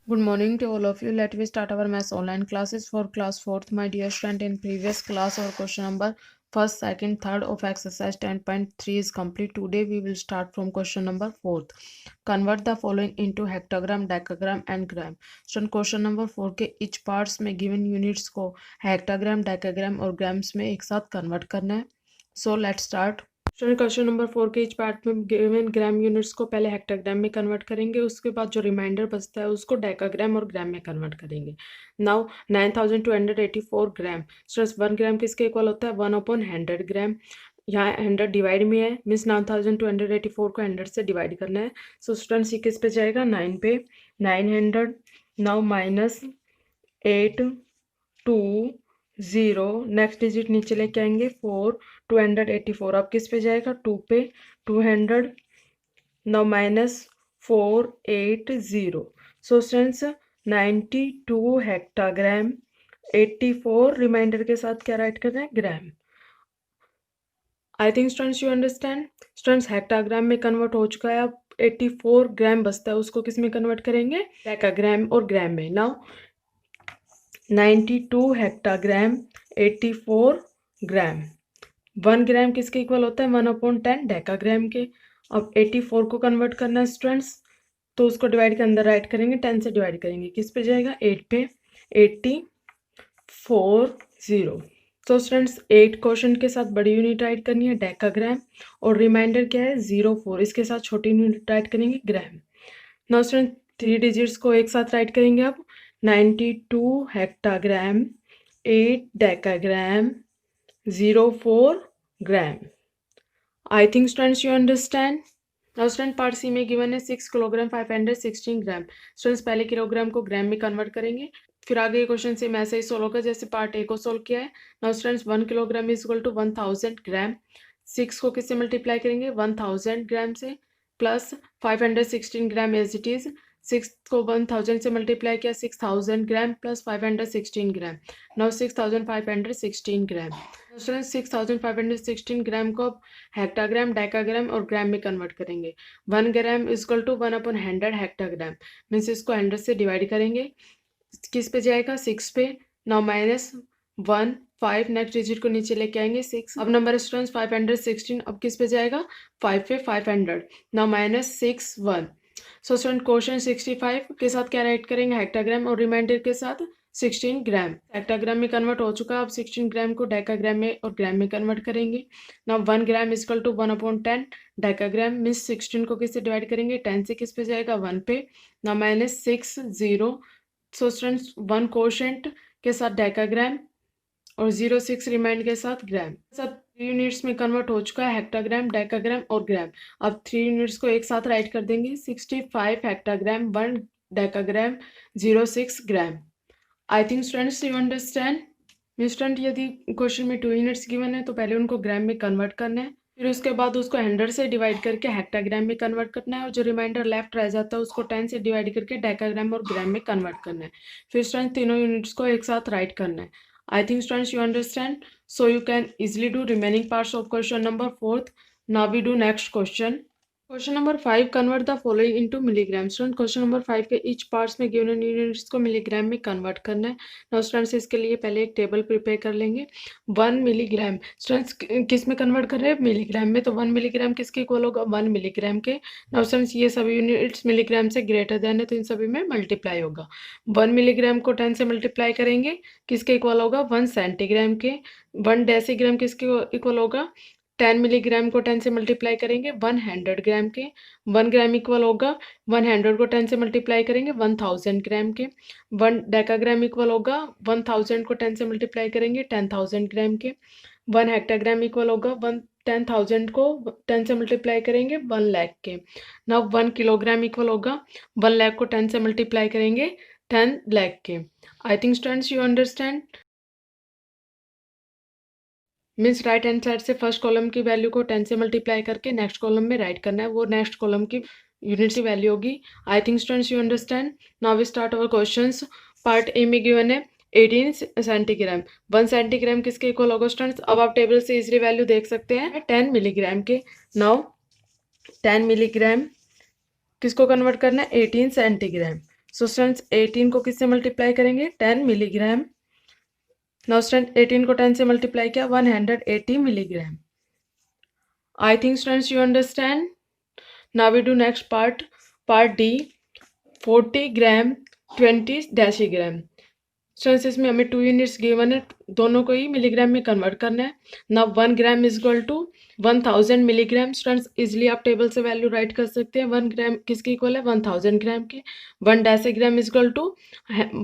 Good morning to all of you. Let me start our maths online classes for class 4th. My dear student, in previous class our question number 1st, 2nd, 3rd of exercise 10.3 is complete. Today we will start from question number 4th. Convert the following into hectogram, decagram and gram. Student, question number 4 के each parts में given units को hectogram, decagram और grams में एक साथ convert करना है. So let's start. Student question number 4 के इच पार्ट में गिवन ग्राम यूनिट्स को पहले हेक्टाग्राम में कन्वर्ट करेंगे, उसके बाद जो रिमाइंडर बचता है उसको डेकाग्राम और ग्राम में कन्वर्ट करेंगे. नाउ 9284 ग्राम. स्टूडेंट्स 1 ग्राम किसके इक्वल होता है 1/100 ग्राम. यहाँ 100 डिवाइड में है, मीन्स 9284 को 100 से डिवाइड करना है. सो स्टूडेंट्स ये किस पे जाएगा 9 पे. 900 नाउ माइनस 820. नेक्स्ट डिजिट नीचे लेके आएंगे 4 284. अब किस पे जाएगा 2 पे. 200 now minus 480. So students 92 hectogram. 84 reminder के साथ क्या राइट करना है gram. I think students you understand. Students hectogram में कन्वर्ट हो चुका है. अब 84 ग्राम बचता है, उसको किस में कन्वर्ट करेंगे डेकाग्राम और ग्राम में. नाउ 92 हेक्टाग्राम 84 ग्राम. 1 ग्राम किसके इक्वल होता है 1/10 डेकाग्राम के. अब 84 को कन्वर्ट करना है स्टूडेंट्स, तो उसको डिवाइड के अंदर राइट करेंगे, 10 से डिवाइड करेंगे, किस पे जाएगा 8 पे. 8040. तो स्टूडेंट्स 8 क्वेश्चन के साथ बड़ी यूनिट राइट करनी है डेकाग्राम और रिमाइंडर क्या है 04, इसके साथ छोटी यूनिट राइट करेंगे ग्राम. नाउ स्टूडेंट 3 डिजिट्स को एक साथ राइट करेंगे. अब 92 hectogram 8 decagram 04 gram. I think students you understand. Now student part C में गिवन है 6 किलोग्राम 516 ग्राम. स्टूडेंट्स पहले किलोग्राम को ग्राम में कन्वर्ट करेंगे, फिर आगे क्वेश्चन से ऐसे ही सोल्व होगा जैसे पार्ट ए को सोल्व किया है. Now students 1 kilogram is equal to 1000 gram. 6 को किससे मल्टीप्लाई करेंगे 1000 ग्राम से, plus 516 gram as it is. 6 को 1000 से मल्टीप्लाई किया 6000 gram plus 516 gram. Now 6516 gram. Student 6516 gram को हेक्टाग्राम डेकाग्राम और ग्राम में कन्वर्ट करेंगे. 1 gram is equal to 1/100 hectogram, means इसको 100 से डिवाइड करेंगे, किस पे जाएगा 6 पे. नाउ माइनस 1 5, नेक्स्ट डिजिट को नीचे लेके आएंगे 6. अब नंबर स्टूडेंट्स 516, अब किस पे जाएगा 5 पे 500. Now minus 6 1. So student question 65 के साथ क्या राइट करेंगे हेक्टाग्राम और रिमाइंडर के साथ 16 ग्राम. हेक्टाग्राम में कन्वर्ट हो चुका है, अब 16 ग्राम को डेकाग्राम में और ग्राम में कन्वर्ट करेंगे. Now 1 gram is equal to 1/10 decagram, means 16 को किससे डिवाइड करेंगे 10 से, किस पे जाएगा 1 पे. Now minus 6 0. So students 1 quotient के साथ डेकाग्राम और 06 रिमाइंड के साथ ग्राम. सब 3 यूनिट्स में कन्वर्ट हो चुका है हेक्टाग्राम डेकाग्राम और ग्राम. अब 3 यूनिट्स को एक साथ राइट कर देंगे 65 हेक्टाग्राम 1 decagram 06 gram. I think students you understand. Student यदि क्वेश्चन में 2 यूनिट्स गिवन है तो पहले उनको ग्राम में कन्वर्ट करना है, फिर उसके बाद उसको 100 से डिवाइड करके हेक्टाग्राम में कन्वर्ट करना है, और जो रिमाइंडर लेफ्ट रह जाता है उसको 10 से डिवाइड करके डेकाग्राम और ग्राम में कन्वर्ट करना है. फिर स्टूडेंट तीनों यूनिट्स को एक साथ राइट करना है. I think students you understand. So you can easily do remaining parts of question number 4. Now we do next question. Question number 5 convert the following into milligram. Student question number 5 के each parts में given units को milligram में convert करना है. Now students इसके लिए पहले एक टेबल प्रिपेयर कर लेंगे. 1 मिलीग्राम स्टूडेंट्स किस में कन्वर्ट कर रहे हैं मिलीग्राम में, तो 1 मिलीग्राम किसके इक्वल होगा 1 मिलीग्राम के. नाउ स्टूडेंट्स ये सभी यूनिट्स मिलीग्राम से ग्रेटर देन है तो इन सभी में मल्टीप्लाई होगा. 1 मिलीग्राम को 10 से मल्टीप्लाई करेंगे, किसके इक्वल होगा 1 सेंटीग्राम के. 1 डेसीग्राम किसके इक्वल होगा 10 मिलीग्राम को 10 से मल्टीप्लाई करेंगे 100 ग्राम के. 1 ग्राम इक्वल होगा 100 को 10 से मल्टीप्लाई करेंगे 1000 ग्राम के. 1 डेकाग्राम इक्वल होगा 1000 को 10 से मल्टीप्लाई करेंगे 10,000 ग्राम के. 1 हेक्टाग्राम इक्वल होगा 10,000 को 10 से मल्टीप्लाई करेंगे 1 लाख के. नाउ 1 किलोग्राम इक्वल होगा 1 लाख को 10 से मल्टीप्लाई करेंगे 10 लाख के. आई think students you understand. Means right hand side से फर्स्ट कॉलम की वैल्यू को 10 से मल्टीप्लाई करके नेक्स्ट कॉलम में राइट करना है, वो नेक्स्ट कॉलम की यूनिट की वैल्यू होगी. I think students you understand. Now we start our questions. Part A में गिवन है 18 सेंटीग्राम. 1 सेंटीग्राम किसके इक्वल होगा स्टूडेंट्स, अब आप टेबल से इजीली वैल्यू देख सकते हैं 10 मिलीग्राम के. नाउ 10 मिलीग्राम किसको कन्वर्ट करना है 18 सेंटीग्राम. सो स्टूडेंट्स 18 को किससे मल्टीप्लाई करेंगे 10 मिलीग्राम। नाउ स्टूडेंट 18 को 10 से मल्टीप्लाई किया 180 milligram. I think students you understand. Now we do next part D 40 gram 20 decigram. Students इसमें हमें 2 यूनिट्स गिवन है, दोनों को ही मिलीग्राम में कन्वर्ट करना है। Now 1 gram is equal to 1000 milligram. Students easily आप टेबल से वैल्यू राइट कर सकते हैं। 1 ग्राम किसके इक्वल है 1000 ग्राम के। 1 decigram is equal to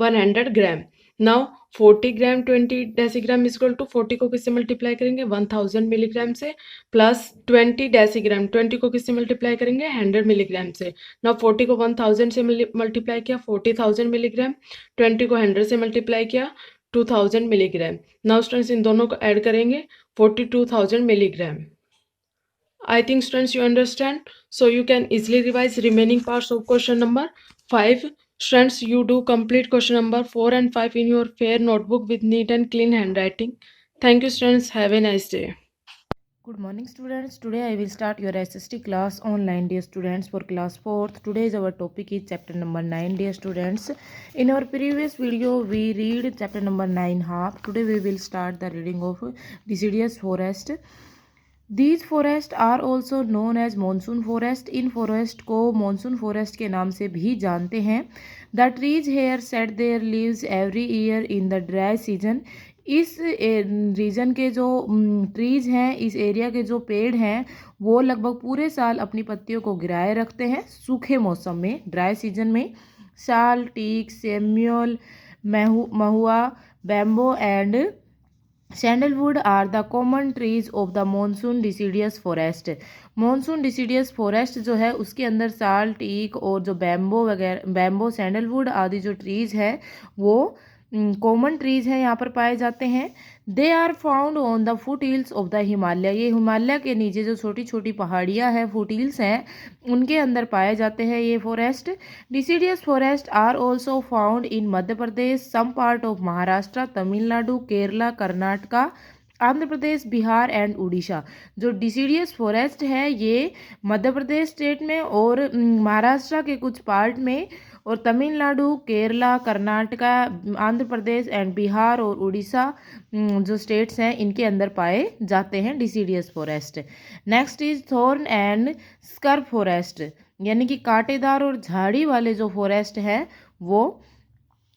100 gram. Now 40 gram 20 decigram is equal to 40 को किससे मल्टीप्लाई करेंगे 1000 मिलीग्राम से, प्लस 20 डेसीग्राम 20 को किससे मल्टीप्लाई करेंगे 100 मिलीग्राम से। नाउ 40 को 1000 से मल्टीप्लाई किया 40,000 मिलीग्राम, 20 को 100 से मल्टीप्लाई किया 2000 मिलीग्राम। नाउ स्टूडेंट्स इन दोनों को ऐड करेंगे 42,000 milligram. I think students you understand. So you can easily revise remaining parts of question number 5. Students you do complete question number 4 and 5 in your fair notebook with neat and clean handwriting. Thank you students. Have a nice day. Good morning students. Today I will start your SST class online, dear students, for class 4th. Today's our topic is chapter number 9, dear students. In our previous video we read chapter number 9 half. Today we will start the reading of deciduous forest. These forests are also known as monsoon forest. In forest को monsoon forest के नाम से भी जानते हैं. The trees here shed their leaves every year in the dry season. इस reason के जो ट्रीज हैं, इस एरिया के जो पेड़ हैं, वो लगभग पूरे साल अपनी पत्तियों को गिराए रखते हैं सूखे मौसम में, ड्राई सीजन में. Sal, teak, semul, mahua, bamboo and sandalwood are the common trees of the monsoon deciduous forest. Monsoon deciduous forest जो है उसके अंदर साल, टीक और जो बैम्बो वगैरह, बैम्बो, सैंडलवुड आदि जो ट्रीज है वो कॉमन ट्रीज हैं, यहाँ पर पाए जाते हैं. They are found on the foothills of the Himalaya. ये हिमालय के नीचे जो छोटी छोटी पहाड़ियाँ हैं, फुट हिल्स हैं, उनके अंदर पाए जाते हैं ये forest. Deciduous forest are also found in Madhya Pradesh, some part of Maharashtra, Tamil Nadu, Kerala, Karnataka, Andhra Pradesh, Bihar and Orissa. जो डिसीडियस फॉरेस्ट है ये मध्य प्रदेश स्टेट में और महाराष्ट्र के कुछ पार्ट में और तमिलनाडु, केरला, कर्नाटका, आंध्र प्रदेश एंड बिहार और उड़ीसा जो स्टेट्स हैं इनके अंदर पाए जाते हैं deciduous forest. Next is thorn and scrub forest, यानी कि कांटेदार और झाड़ी वाले जो फॉरेस्ट है वो.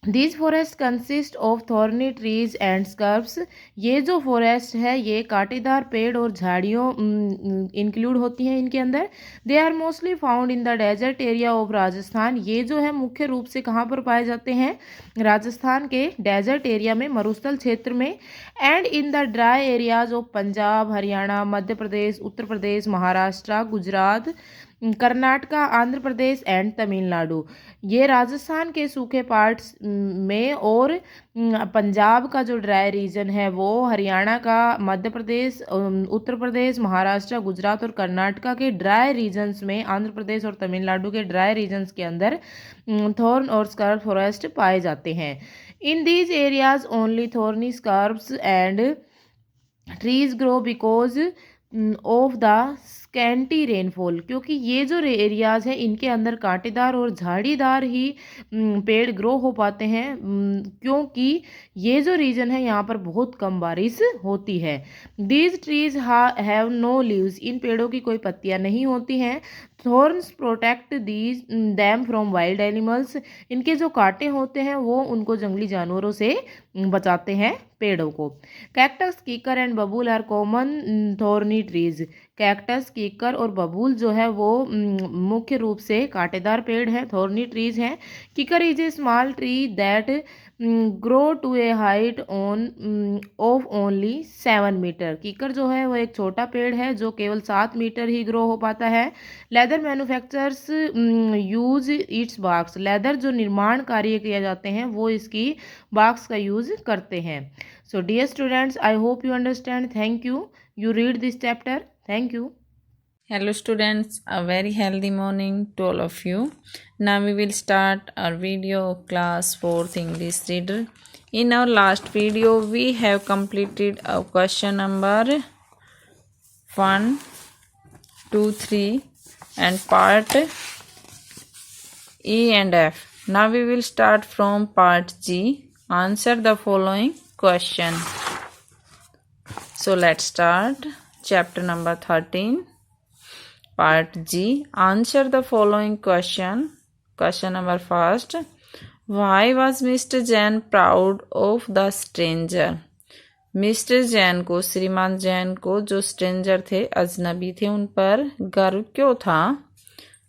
These forests consist of thorny trees and scrubs. ये जो फॉरेस्ट है ये कांटेदार पेड़ और झाड़ियों इंक्लूड होती हैं इनके अंदर. They are mostly found in the desert area of Rajasthan. ये जो है मुख्य रूप से कहाँ पर पाए जाते हैं राजस्थान के डेजर्ट एरिया में, मरुस्थल क्षेत्र में. And in the dry areas of Punjab, Haryana, Madhya Pradesh, Uttar Pradesh, Maharashtra, Gujarat, Karnataka, Andhra Pradesh and Tamil Nadu. ये राजस्थान के सूखे पार्ट्स में और पंजाब का जो ड्राई रीजन है वो, हरियाणा का, मध्य प्रदेश, उत्तर प्रदेश, महाराष्ट्र, गुजरात और कर्नाटका के ड्राई रीजन्स में, आंध्र प्रदेश और तमिलनाडु के ड्राई रीजन्स के अंदर थॉर्न और स्कर्ब फॉरेस्ट पाए जाते हैं. In these areas only thorny scrubs and trees grow because of the scanty rainfall. क्योंकि ये जो एरियाज हैं इनके अंदर कांटेदार और झाड़ीदार ही पेड़ ग्रो हो पाते हैं, क्योंकि ये जो रीजन है यहाँ पर बहुत कम बारिश होती है. These trees have no leaves. इन पेड़ों की कोई पत्तियाँ नहीं होती हैं. Thorns protect these them from wild animals. इनके जो कांटे होते हैं वो उनको जंगली जानवरों से बचाते हैं पेड़ों को. Cactus, kikar and babul are common thorny trees. Cactus, कीकर और बबूल जो है वो मुख्य रूप से कांटेदार पेड़ हैं, थॉर्नी ट्रीज हैं. Kikar is a small tree that grow to a height of only 7 metre. कीकर जो है वो एक छोटा पेड़ है जो केवल 7 मीटर ही ग्रो हो पाता है. Leather manufacturers use it's box. Leather जो निर्माण कार्य किए जाते हैं वो इसकी बाक्स का यूज करते हैं. So dear students, I hope you understand. Thank you. You read this chapter. Thank you. Hello students, a very healthy morning to all of you. Now we will start our video of class 4th English reader. In our last video we have completed our question number 1, 2, 3 and part E and F. Now we will start from part G. Answer the following question. So let's start. Chapter number 13. Part G. Answer the following question. Question number first. Why was Mr. Jain proud of the stranger? Mister Jain को, श्रीमान जैन को, जो stranger थे, अजनबी थे, उन पर गर्व क्यों था?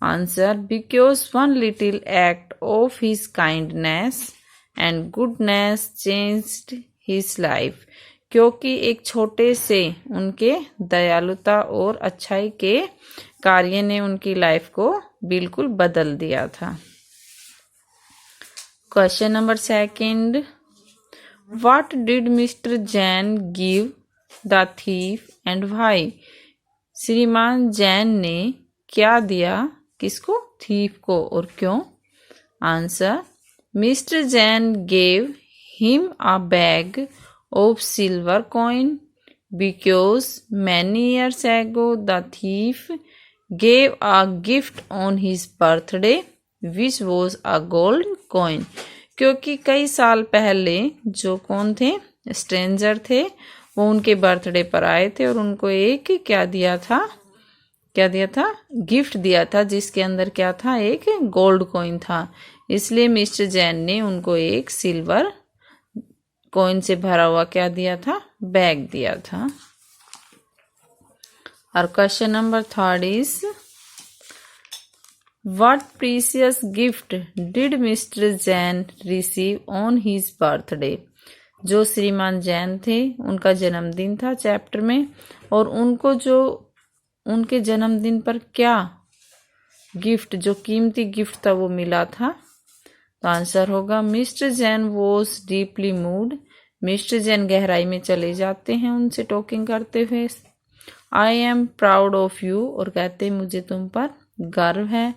Answer, because one little act of his kindness and goodness changed his life. क्योंकि एक छोटे से उनके दयालुता और अच्छाई के कार्य ने उनकी लाइफ को बिल्कुल बदल दिया था. Question number second. What did Mr. Jain give the thief and why? श्रीमान जैन ने क्या दिया किसको? थीफ को, और क्यों? Answer, mister Jain gave him a bag of silver coin because many years ago the thief gave a gift on his birthday which was a gold coin. क्योंकि कई साल पहले जो कौन थे? स्ट्रेंजर थे, वो उनके बर्थडे पर आए थे और उनको एक क्या दिया था? गिफ्ट दिया था, जिसके अंदर क्या था? एक गोल्ड कॉइन था. इसलिए मिस्टर जैन ने उनको एक सिल्वर कॉइन से भरा हुआ क्या दिया था? बैग दिया था. और question number third is, What precious gift did Mr. Jain receive on his birthday? जो श्रीमान जैन थे, उनका जन्मदिन था चैप्टर में, और उनको जो उनके जन्मदिन पर क्या गिफ्ट, जो कीमती गिफ्ट था, वो मिला था. तो आंसर होगा, mister Jain was deeply mood. Mister Jain गहराई में चले जाते हैं उनसे टॉकिंग करते हुए. I am proud of you, और कहते मुझे तुम पर गर्व है.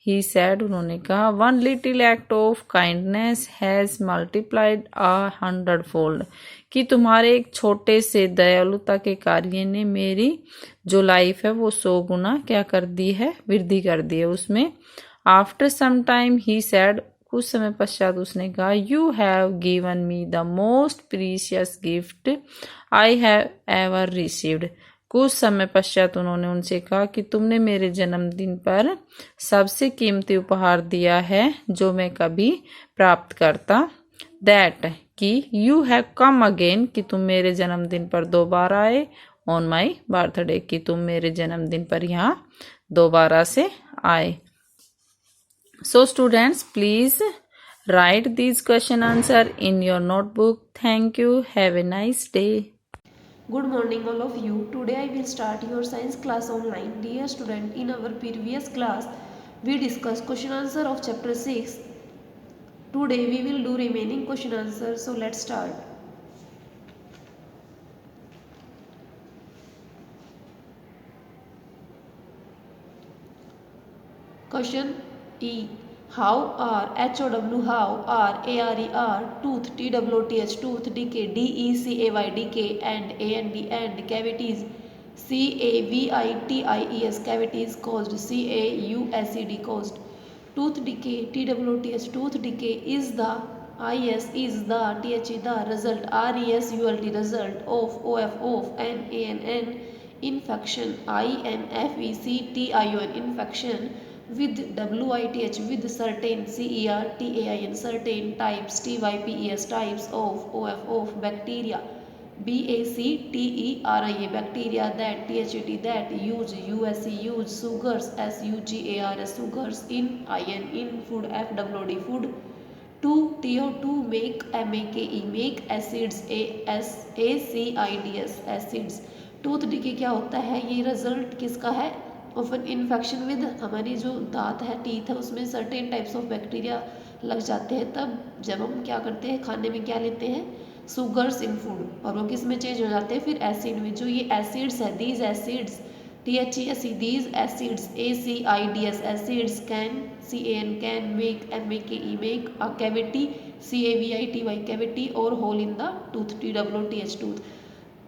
ही सैड, उन्होंने कहा, one little act of kindness has multiplied 100-fold, कि तुम्हारे एक छोटे से दयालुता के कार्य ने मेरी जो लाइफ है वो 100 गुना क्या कर दी है? वृद्धि कर दी है उसमें. आफ्टर सम टाइम ही सैड, कुछ समय पश्चात उसने कहा, you have given me the most precious gift I have ever received. कुछ समय पश्चात उन्होंने उनसे कहा कि तुमने मेरे जन्मदिन पर सबसे कीमती उपहार दिया है जो मैं कभी प्राप्त करता. दैट, कि यू हैव कम अगेन, कि तुम मेरे जन्मदिन पर दोबारा आए. ऑन माई बर्थडे, कि तुम मेरे जन्मदिन पर यहाँ दोबारा से आए. So students, please right this question answer in your notebook. Thank you. Have a nice day. Good morning all of you. Today I will start your science class online. Dear student, in our previous class we discussed question answer of chapter 6. Today we will do remaining question answer. So let's start. Question E. How are HOW, how are ARER, tooth, TWOTH, tooth, decay, DECAY, decay, and AND, cavities, CAVITIES, cavities caused, CAUSED, caused. Tooth decay, TWOTH, tooth decay is the, IS is the, THE the result, RESULT result of, of, NANN infection, INFECTION infection, with WITH with certain, CERTAIN certain types, TYPES types of bacteria, BACTERIA bacteria that, THET that, use, USE use, sugars, SUGARS sugars, in iron in food, FWD food, to TO2 make, MAKE make, acids, ACIDS acids. Tooth decay क्या होता है? ये result किसका है? Of an infection with, हमारी जो दांत है, टीथ है, उसमें सर्टेन टाइप्स ऑफ बैक्टीरिया लग जाते हैं. तब जब हम क्या करते हैं, खाने में क्या लेते हैं? सुगर्स इन फूड, और वो किस में चेंज हो जाते हैं? फिर एसिड में. जो ये एसिड्स है, these acids, THEC these acids, ACIDS acids can, CAN can make, MAKE make a cavity, CAVITY cavity और hole in the tooth, TWOTH tooth.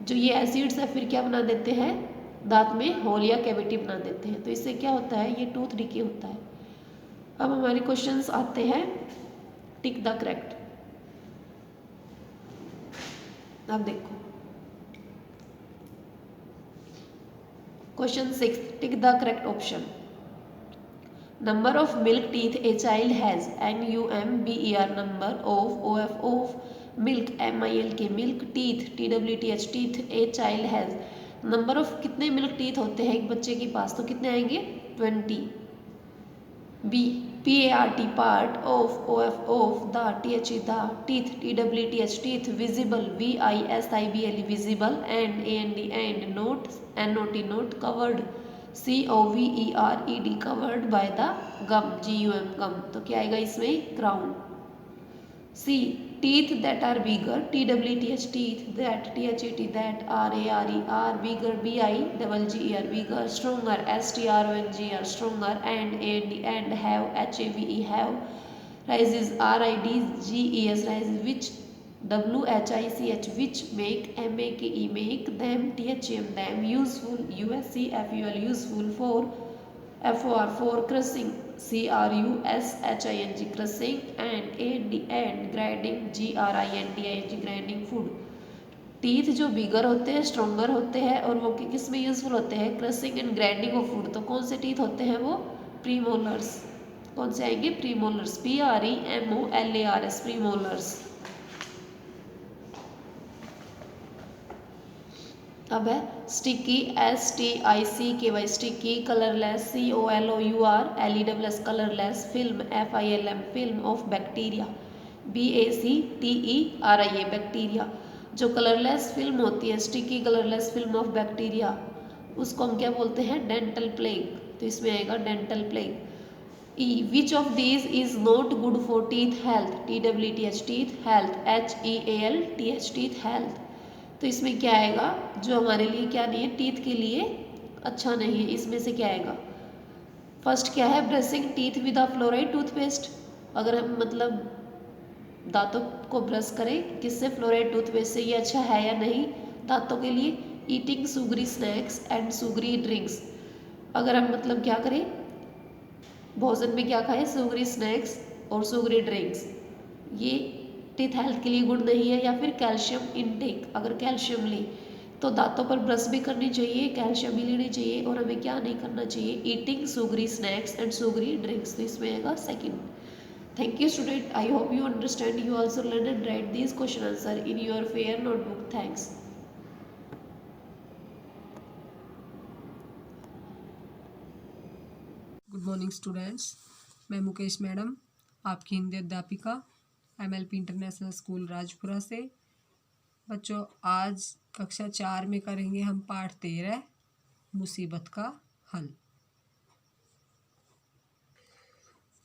जो ये एसिड्स है फिर क्या बना देते हैं? दांत में होल या कैविटी बना देते हैं. तो इससे क्या होता है? ये टूथ डिके होता है. अब हमारे क्वेश्चंस आते हैं टिक द करेक्ट। अब देखो question 6, tick the correct option. Number of milk teeth a child has, NUMBER number of milk MILK milk teeth TWTH teeth a child has, number of कितने milk teeth होते हैं एक बच्चे के पास, तो कितने आएंगे 20। B PART part of the THE the teeth TWTH teeth visible VISIBLE visible and AND and not NOT not covered COVERED covered by the gum GUM gum, तो क्या आएगा इसमें crown. C teeth that are bigger TWTH teeth that THET that RARE are bigger BIGGER bigger stronger STRONGER stronger and have HAVE have rises RIDGES rises which WHICH which make MAKE make them THM them useful USCFUL useful for crushing CRUSHING crushing and grinding GRINDING grinding food। Teeth जो बिगर होते हैं stronger होते हैं और वो किस में useful होते हैं, crushing and grinding of food, तो कौन से टीथ होते हैं वो प्रीमोलर्स। कौन से आएंगे प्रीमोलर्स PREMOLARS प्रीमोलर्स। अब है sticky STICKY sticky, colourless COLOUR colourless, film FILM film of bacteria BACTERIA bacteria. जो कलरलेस फिल्म होती है sticky colourless film of bacteria उसको हम क्या बोलते हैं डेंटल प्लेग, तो इसमें आएगा dental plague. E which of these is not good for teeth health TWTH teeth health HEALTH teeth health, तो इसमें क्या आएगा जो हमारे लिए क्या नहीं है टीथ के लिए अच्छा नहीं है, इसमें से क्या आएगा। फर्स्ट क्या है brushing teeth with a fluoride toothpaste, अगर हम मतलब दांतों को ब्रश करें किससे फ्लोराइड टूथपेस्ट से, ये अच्छा है या नहीं दांतों के लिए। Eating Sugri snacks and Sugri drinks, अगर हम मतलब क्या करें भोजन में क्या खाएं सुगरी स्नैक्स और सुगरी ड्रिंक्स, ये टीथ हेल्थ के लिए गुड नहीं है। या फिर कैल्शियम इनटेक, अगर कैल्शियम लें तो दांतों पर ब्रश भी करनी चाहिए कैल्शियम भी लेनी चाहिए, और हमें क्या नहीं करना चाहिए eating Sugri snacks and Sugri drinks, तो इसमें आएगा second. Thank you student, I hope you understand, you also learn and right this question answer in your fair notebook. Thanks. Good morning students, मैं मुकेश मैडम आपकी हिंदी अध्यापिका MLP इंटरनेशनल स्कूल राजपुरा से। बच्चों आज कक्षा 4 में करेंगे हम पाठ 13 मुसीबत का हल।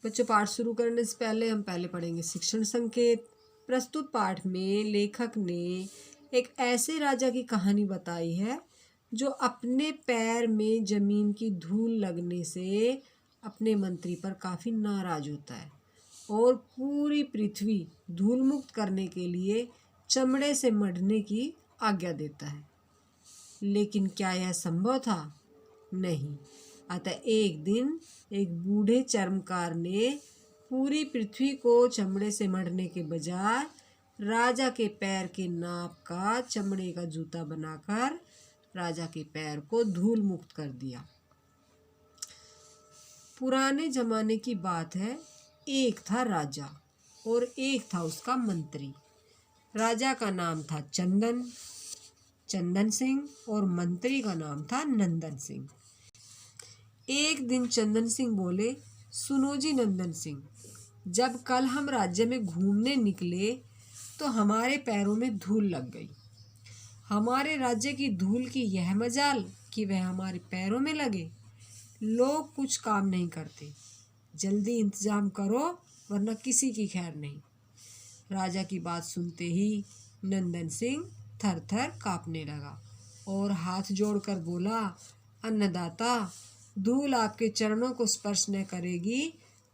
बच्चों पाठ शुरू करने से पहले हम पढ़ेंगे शिक्षण संकेत। प्रस्तुत पाठ में लेखक ने एक ऐसे राजा की कहानी बताई है जो अपने पैर में जमीन की धूल लगने से अपने मंत्री पर काफ़ी नाराज होता है और पूरी पृथ्वी धूल मुक्त करने के लिए चमड़े से मढ़ने की आज्ञा देता है। लेकिन क्या यह संभव था? नहीं। अतः एक दिन एक बूढ़े चर्मकार ने पूरी पृथ्वी को चमड़े से मढ़ने के बजाय राजा के पैर के नाप का चमड़े का जूता बनाकर राजा के पैर को धूल मुक्त कर दिया। पुराने जमाने की बात है, एक था राजा और एक था उसका मंत्री। राजा का नाम था चंदन सिंह और मंत्री का नाम था नंदन सिंह। एक दिन चंदन सिंह बोले, सुनो जी नंदन सिंह, जब कल हम राज्य में घूमने निकले तो हमारे पैरों में धूल लग गई। हमारे राज्य की धूल की यह मजाल कि वह हमारे पैरों में लगे। लोग कुछ काम नहीं करते, जल्दी इंतजाम करो वरना किसी की खैर नहीं। राजा की बात सुनते ही नंदन सिंह थर थर कांपने लगा और हाथ जोड़कर बोला, अन्नदाता, धूल आपके चरणों को स्पर्श न करेगी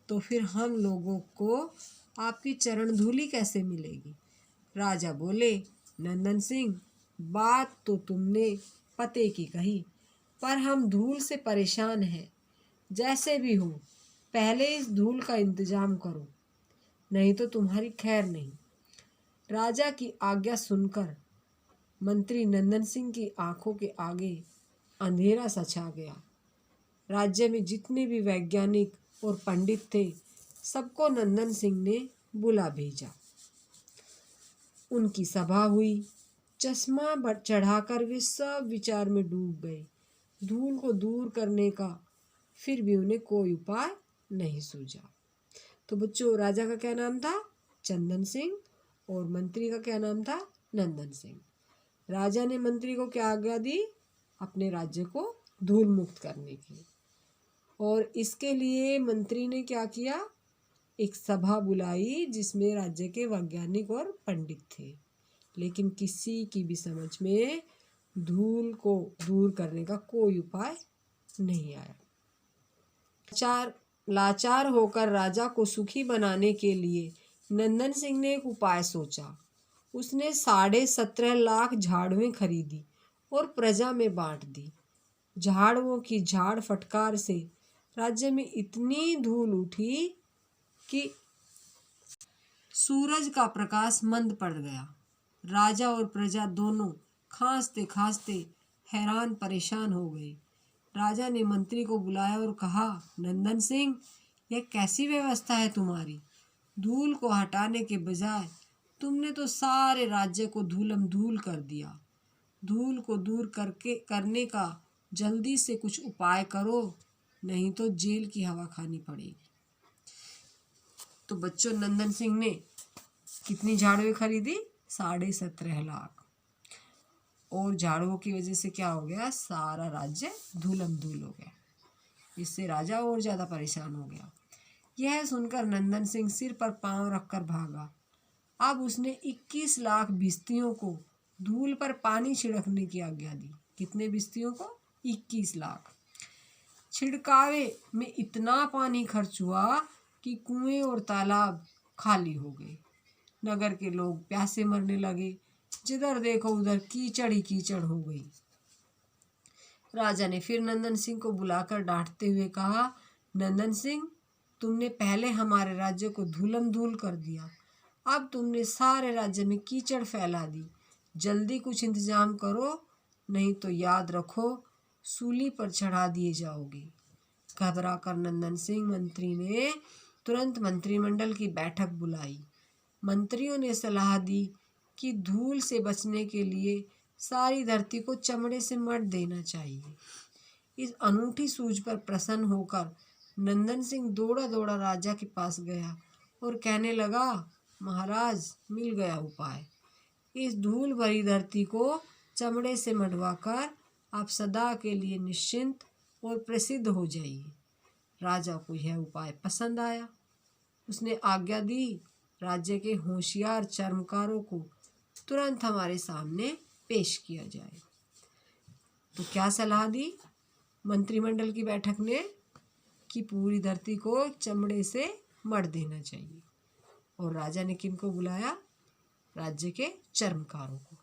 तो फिर हम लोगों को आपकी चरण धूली कैसे मिलेगी। राजा बोले, नंदन सिंह, बात तो तुमने पते की कही, पर हम धूल से परेशान हैं। जैसे भी हो पहले इस धूल का इंतजाम करो, नहीं तो तुम्हारी खैर नहीं। राजा की आज्ञा सुनकर मंत्री नंदन सिंह की आंखों के आगे अंधेरा सा छा गया। राज्य में जितने भी वैज्ञानिक और पंडित थे, सबको नंदन सिंह ने बुला भेजा। उनकी सभा हुई। चश्मा चढ़ाकर वे सब विचार में डूब गए। धूल को दूर करने का फिर भी उन्हें कोई उपाय नहीं सूझा। तो बच्चों, राजा का क्या नाम था? चंदन सिंह। और मंत्री का क्या नाम था? नंदन सिंह। राजा ने मंत्री को क्या आज्ञा दी? अपने राज्य को धूल मुक्त करने की। और इसके लिए मंत्री ने क्या किया? एक सभा बुलाई जिसमें राज्य के वैज्ञानिक और पंडित थे, लेकिन किसी की भी समझ में धूल को दूर करने का कोई उपाय नहीं आया। लाचार होकर राजा को सुखी बनाने के लिए नंदन सिंह ने एक उपाय सोचा। उसने 17.5 लाख झाड़ुएं खरीदी और प्रजा में बांट दी। झाड़ुओं की झाड़ फटकार से राज्य में इतनी धूल उठी कि सूरज का प्रकाश मंद पड़ गया। राजा और प्रजा दोनों खांसते खांसते हैरान परेशान हो गए। राजा ने मंत्री को बुलाया और कहा, नंदन सिंह, यह कैसी व्यवस्था है तुम्हारी? धूल को हटाने के बजाय तुमने तो सारे राज्य को धूलम धूल कर दिया। धूल को दूर करने का जल्दी से कुछ उपाय करो, नहीं तो जेल की हवा खानी पड़ेगी। तो बच्चों, नंदन सिंह ने कितनी झाड़ुएं खरीदी? 17.5 लाख। और झाड़ुओं की वजह से क्या हो गया? सारा राज्य धूलम धूल हो गया। इससे राजा और ज़्यादा परेशान हो गया। यह सुनकर नंदन सिंह सिर पर पांव रखकर भागा। अब उसने 21 लाख भिस्तियों को धूल पर पानी छिड़कने की आज्ञा दी। कितने भिस्तियों को? 21 लाख। छिड़कावे में इतना पानी खर्च हुआ कि कुएं और तालाब खाली हो गए। नगर के लोग प्यासे मरने लगे। जिधर देखो उधर कीचड़ ही कीचड़ हो गई। राजा ने फिर नंदन सिंह को बुलाकर डांटते हुए कहा, नंदन सिंह, तुमने पहले हमारे राज्य को धूलम धूल कर दिया, अब तुमने सारे राज्य में कीचड़ फैला दी। जल्दी कुछ इंतजाम करो, नहीं तो याद रखो सूली पर चढ़ा दिए जाओगे। घबरा कर नंदन सिंह मंत्री ने तुरंत मंत्रिमंडल की बैठक बुलाई। मंत्रियों ने सलाह दी कि धूल से बचने के लिए सारी धरती को चमड़े से मढ़ देना चाहिए। इस अनूठी सूझ पर प्रसन्न होकर नंदन सिंह दौड़ा दौड़ा राजा के पास गया और कहने लगा, महाराज, मिल गया उपाय। इस धूल भरी धरती को चमड़े से मढ़वाकर आप सदा के लिए निश्चिंत और प्रसिद्ध हो जाइए। राजा को यह उपाय पसंद आया। उसने आज्ञा दी, राज्य के होशियार चर्मकारों को तुरंत हमारे सामने पेश किया जाए। तो क्या सलाह दी मंत्रिमंडल की बैठक ने? कि पूरी धरती को चमड़े से मढ़ देना चाहिए। और राजा ने किनको बुलाया? राज्य के चर्मकारों को।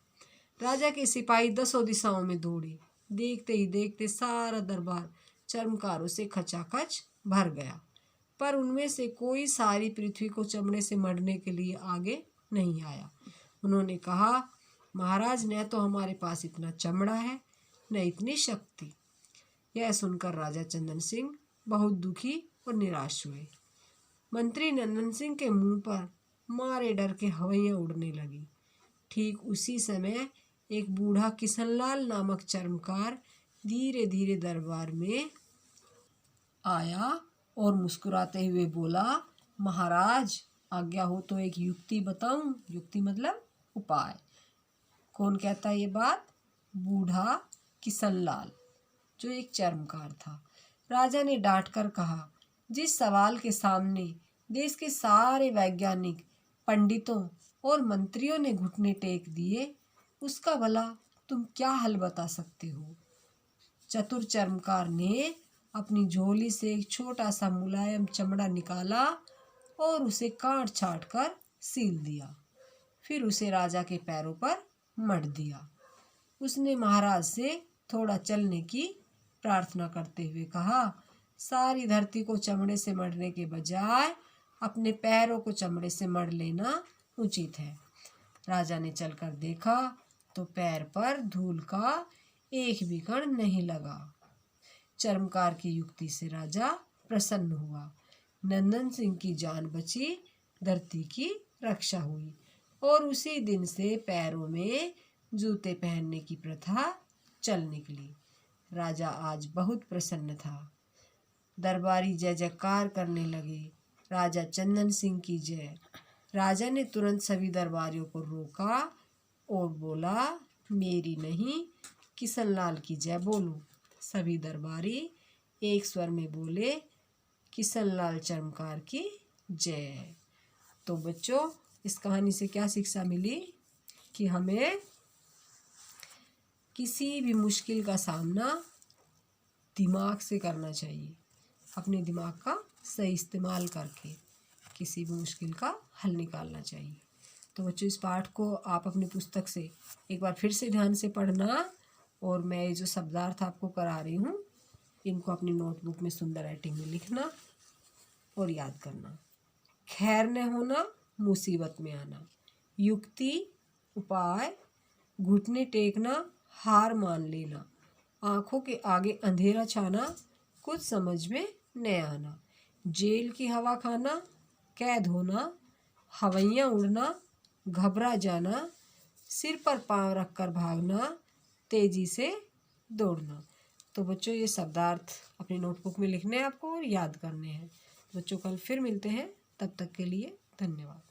राजा के सिपाही 10 दिशाओं में दौड़े। देखते ही देखते सारा दरबार चर्मकारों से खचाखच भर गया, पर उनमें से कोई सारी पृथ्वी को चमड़े से मढ़ने के लिए आगे नहीं आया। उन्होंने कहा, महाराज, न तो हमारे पास इतना चमड़ा है, न इतनी शक्ति। यह सुनकर राजा चंदन सिंह बहुत दुखी और निराश हुए। मंत्री नंदन सिंह के मुंह पर मारे डर के हवैयां उड़ने लगी। ठीक उसी समय एक बूढ़ा किशनलाल नामक चर्मकार धीरे धीरे दरबार में आया और मुस्कुराते हुए बोला, महाराज, आज्ञा हो तो एक युक्ति बताऊं। युक्ति मतलब उपाय। कौन कहता है ये बात? बूढ़ा किशनलाल, जो एक चर्मकार था। राजा ने डांट कर कहा, जिस सवाल के सामने देश के सारे वैज्ञानिक, पंडितों और मंत्रियों ने घुटने टेक दिए, उसका भला तुम क्या हल बता सकते हो? चतुर चर्मकार ने अपनी झोली से एक छोटा सा मुलायम चमड़ा निकाला और उसे काट छाट कर सील दिया। फिर उसे राजा के पैरों पर मढ़ दिया। उसने महाराज से थोड़ा चलने की प्रार्थना करते हुए कहा, सारी धरती को चमड़े से मढ़ने के बजाय अपने पैरों को चमड़े से मढ़ लेना उचित है। राजा ने चलकर देखा तो पैर पर धूल का एक भी कण नहीं लगा। चर्मकार की युक्ति से राजा प्रसन्न हुआ। नंदन सिंह की जान बची, धरती की रक्षा हुई और उसी दिन से पैरों में जूते पहनने की प्रथा चल निकली। राजा आज बहुत प्रसन्न था। दरबारी जय जयकार करने लगे, राजा चंदन सिंह की जय। राजा ने तुरंत सभी दरबारियों को रोका और बोला, मेरी नहीं किशनलाल की जय बोलो। सभी दरबारी एक स्वर में बोले, किशनलाल चर्मकार की जय। तो बच्चों, इस कहानी से क्या शिक्षा मिली कि हमें किसी भी मुश्किल का सामना दिमाग से करना चाहिए। अपने दिमाग का सही इस्तेमाल करके किसी भी मुश्किल का हल निकालना चाहिए। तो बच्चों, इस पाठ को आप अपनी पुस्तक से एक बार फिर से ध्यान से पढ़ना और मैं ये जो शब्दार्थ आपको करा रही हूँ इनको अपनी नोटबुक में सुंदर राइटिंग में लिखना और याद करना। खैर न होना, मुसीबत में आना। युक्ति, उपाय, घुटने टेकना, हार मान लेना। आँखों के आगे अंधेरा छाना, कुछ समझ में न आना। जेल की हवा खाना, कैद होना, हवैयाँ उड़ना, घबरा जाना, सिर पर पाँव रखकर भागना, तेजी से दौड़ना। तो बच्चों, ये शब्दार्थ अपनी नोटबुक में लिखने हैं आपको और याद करने हैं। बच्चों, कल फिर मिलते हैं, तब तक के लिए धन्यवाद।